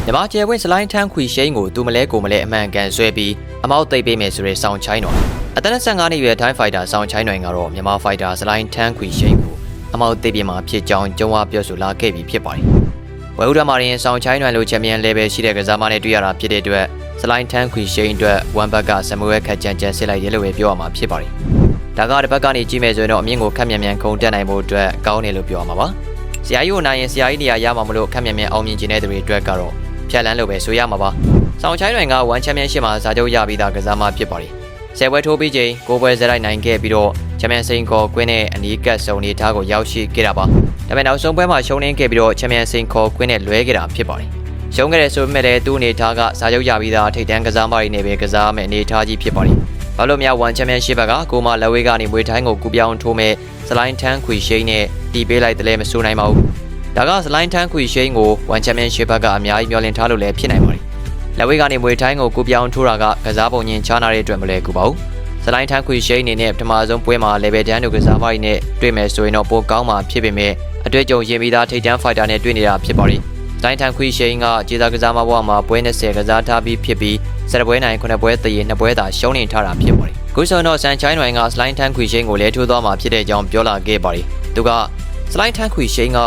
မြမကျဲဝင်းစလိုင်းထန်းခွေရှိန်ကိုသူမလဲကိုမလဲအမှန်ကန်ဆွဲပြီးအမောက်သိပ်ပေးမယ်ဆိုတဲ့ဆောင်းချိုင်းတော်အသက်25နှစ်ရွယ်တိုင်းဖိုက်တာဆောင်းချိုင်းတော်ကတော့မြမဖိုက်တာစလိုင်းထန်းခွေရှိန်ကိုအမောက်သိပ်ပေးမှာဖြစ်ကြောင်းကြုံဝါပြောဆိုလာခဲ့ပြီးဖြစ်ပါတယ်ဝဲဥဒမာရင်ဆောင်းချိုင်းတော်လိုချန်ပီယံ level ရှိတဲ့ကစားမနဲ့တွေ့ရတာဖြစ်တဲ့အတွက်စလိုင်းထန်းခွေရှိန်အတွက်ဝမ်ဘတ်ကဆမွေးခက်ကြမ်းကြမ်းဆစ်လိုက်တယ်လို့ပဲပြောရမှာဖြစ်ပါတယ်ဒါကတစ်ဘက်ကနေကြီးမယ်ဆိုရင်တော့အမြင့်ကိုခက်မြန်မြန်ခုန်တက်နိုင်ဖို့အတွက်ကောင်းတယ်လို့ပြောရမှာပါဆရာကြီးကိုနိုင်ရင်ဆရာကြီးနေရာရမှာမလို့ခက်မြန်မြန်အောင်မြင်ခြင်းတဲ့သူတွေအတွက်ကတော့ဖြတ်လန်းလို့ပဲဆိုရမှာပါ။ဆောင်းချိုင်းတွေကဝမ်ချန်ပီယံရှစ်မှာစာချုပ်ရပြီးသားကစားမဖြစ်ပါတယ်။10ပွဲထိုးပြီးချိန်9ပွဲဇက်လိုက်နိုင်ခဲ့ပြီးတော့ချန်ပီယံစိန်ခေါ်ကွင်းနဲ့အနီးကပ်ဆုံနေထားကိုရောက်ရှိခဲ့တာပါ။ဒါပေမဲ့နောက်ဆုံးပွဲမှာရှုံးနေခဲ့ပြီးတော့ချန်ပီယံစိန်ခေါ်ကွင်းနဲ့လွဲခဲ့တာဖြစ်ပါတယ်။ရှုံးခဲ့တဲ့ဆိုပေမဲ့လည်းသူ့အနေထားကစာချုပ်ရပြီးသားထိပ်တန်းကစားမတွေနဲ့ပဲကစားမယ့်အနေထားကြီးဖြစ်ပါတယ်။ဘာလို့များဝမ်ချန်ပီယံရှစ်ဘက်ကကိုမလက်ဝေးကနေမွေထိုင်းကိုကူပြောင်းထိုးမဲ့စလိုင်းထန်းခွေရှိန်နဲ့တီးပေးလိုက်တယ်လည်းမဆိုနိုင်ပါဘူး။ဒါကစလိုင်းထန်းခွေရှိန်ကိုဝမ်ချန်ပီယံရှစ်ဘက်ကအများကြီးမျှော်လင့်ထားလို့လည်းဖြစ်နိုင်ပါတယ်။လက်ဝေးကနေမွေထိုင်းကိုကူပြောင်းထိုးတာကကစားပုံချင်းချားနာတဲ့အတွက်မလဲကူပါဘူး။စလိုင်းထန်းခွေရှိန်အနေနဲ့ပထမဆုံးပွဲမှာ level 10တို့ကစားမတွေနဲ့တွေ့မယ်ဆိုရင်တော့ပိုကောင်းမှာဖြစ်ပေမဲ့အတွေ့အကြုံရင်ပြီးသားထိပ်တန်းဖိုက်တာနဲ့တွေ့နေတာဖြစ်ပါတယ်။စလိုင်းထန်းခွေရှိန်ကခြေသားကစားမဘဝမှာပွဲ20ကစားထားပြီးဖြစ်ပြီး10ပွဲနိုင်9ပွဲတည်2ပွဲသာရှုံးနေထားတာဖြစ်ပါတယ်။ခုဆိုတော့ဆန်ချိုင်းတွေကစလိုင်းထန်းခွေရှိန်ကိုလဲထိုးသွားမှာဖြစ်တဲ့အကြောင်းပြောလာခဲ့ပါတယ်။သူကစလိုင်းထန်းခွေရှိန်က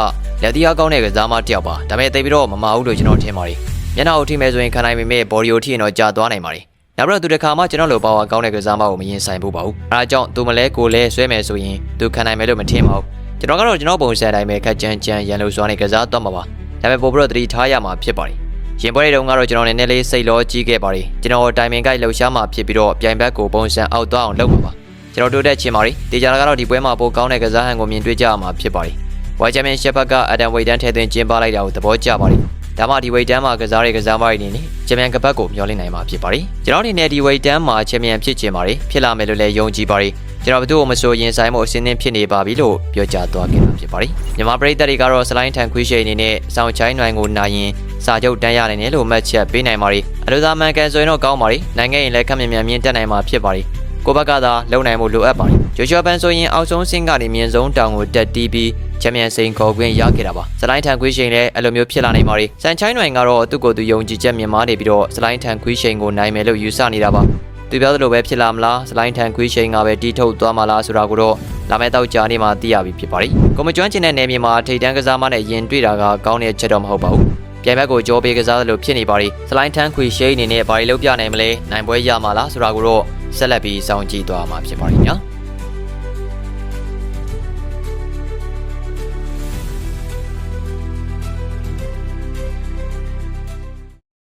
လက်တရားကောင်းတဲ့ကစားမတစ်ယောက်ပါဒါပေမဲ့တိတ်ပြီးတော့မမဘူးလို့ကျွန်တော်ထင်ပါတယ်မျက်နှာကိုထိမဲ့ဆိုရင်ခံနိုင်ပေမဲ့ body ကိုထိရင်တော့ကြာသွားနိုင်ပါတယ်နောက်ပြီးတော့သူတစ်ခါမှကျွန်တော်လိုပါဝါကောင်းတဲ့ကစားမကိုမရင်ဆိုင်ဘူးပါဘူးအဲဒါကြောင့်သူမလဲကိုလဲဆွဲမယ်ဆိုရင်သူခံနိုင်မယ်လို့မထင်ပါဘူးကျွန်တော်ကတော့ကျွန်တော်ပုံစံတိုင်းပဲခက်ကြမ်းကြမ်းရန်လို့စွာနဲ့ကစားသွားမှာပါဒါပေမဲ့ပို့ပြီးတော့တတိထားရမှာဖြစ်ပါတယ်ရင်ပွဲတွေတုန်းကတော့ကျွန်တော်နည်းနည်းလေးစိတ်လောကြီးခဲ့ပါတယ်ကျွန်တော်တိုင်ပင်ကိုက်လှုပ်ရှားမှာဖြစ်ပြီးတော့ပြိုင်ဘက်ကိုပုံစံအောက်သွားအောင်လုပ်မှာပါကျွန်တော်တိုးတက်ချင်ပါတယ်တေချာကတော့ဒီပွဲမှာပိုကောင်းတဲ့ကစားဟန်ကိုမြင်တွေ့ကြရမှာဖြစ်ပါတယ်ဝိုင်ချန်ပီယံရှစ်ဘက်ကအဒမ်ဝေတန်ထဲသွင်းကျင်းပလိုက်တာကိုသဘောကျပါတယ်။ဒါမှဒီဝေတန်မှာကစားတဲ့ကစားမတွေအနေနဲ့ချန်ပီယံကပတ်ကိုမျှော်လင့်နိုင်မှာဖြစ်ပါတယ်။ကျွန်တော်အနေနဲ့ဒီဝေတန်မှာချန်ပီယံဖြစ်ချင်ပါတယ်။ဖြစ်လာမယ်လို့လည်းယုံကြည်ပါတယ်။ကျွန်တော်ဘယ်သူ့ကိုမဆိုရင်ဆိုင်မှုအစင်းသင်းဖြစ်နေပါပြီလို့ပြောကြားသွားခဲ့တာဖြစ်ပါတယ်။မြန်မာပရိသတ်တွေကတော့စလိုင်းထန်ခွေးရှိန်အနေနဲ့ဆောင်းချိုင်းနိုင်ကိုနိုင်ရင်စာချုပ်တန်းရနိုင်တယ်လို့မှတ်ချက်ပေးနိုင်ပါတယ်။အလိုသားမှန်ကန်ဆိုရင်တော့ကောင်းပါတယ်။နိုင်ငံရင်လည်းခက်မြန်မြန်မြင်တက်နိုင်မှာဖြစ်ပါတယ်။ကိုဘက်ကသာလုံနိုင်မှုလိုအပ်ပါတယ်။ဂျိုရှွာပန်ဆိုရင်အောက်ဆုံးဆင်းကနေမြင့်ဆုံးတောင်ကိုတက်တီးပြီးချန်ပီယံစိန်ခေါ်ခွင့်ရခဲ့တာပါ။စလိုင်းထန်ခွေးရှိန်လည်းအဲ့လိုမျိုးဖြစ်လာနိုင်ပါတယ်။စန်ချိုင်းနိုင်ကတော့သူ့ကိုယ်သူယုံကြည်ချက်မြင်မာနေပြီးတော့စလိုင်းထန်ခွေးရှိန်ကိုနိုင်မယ်လို့ယူဆနေတာပါ။သူပြောသလိုပဲဖြစ်လာမလားစလိုင်းထန်ခွေးရှိန်ကပဲတီးထုတ်သွားမှာလားဆိုတာကိုတော့လာမယ့်တော့ကြာနေမှာသိရပြီဖြစ်ပါတယ်။ကိုမကျွမ်းကျင်တဲ့နယ်မြေမှာထိပ်တန်းကစားမနဲ့ယင်တွေ့တာကကောင်းတဲ့ချက်တော့မဟုတ်ပါဘူး။ပြိုင်ဘက်ကိုကြောပေးကစားသလိုဖြစ်နေပါတယ်။စလိုင်းထန်ခွေးရှိန်အနေနဲ့ဘာတွေလုပ်ပြနိုင်မလဲနိုင်ပွဲရမှာလားဆိုတာကိုတော့ဆက်လက်ပြီးစောင့်ကြည့်သွားမှာဖြစ်ပါတယ်ညာ။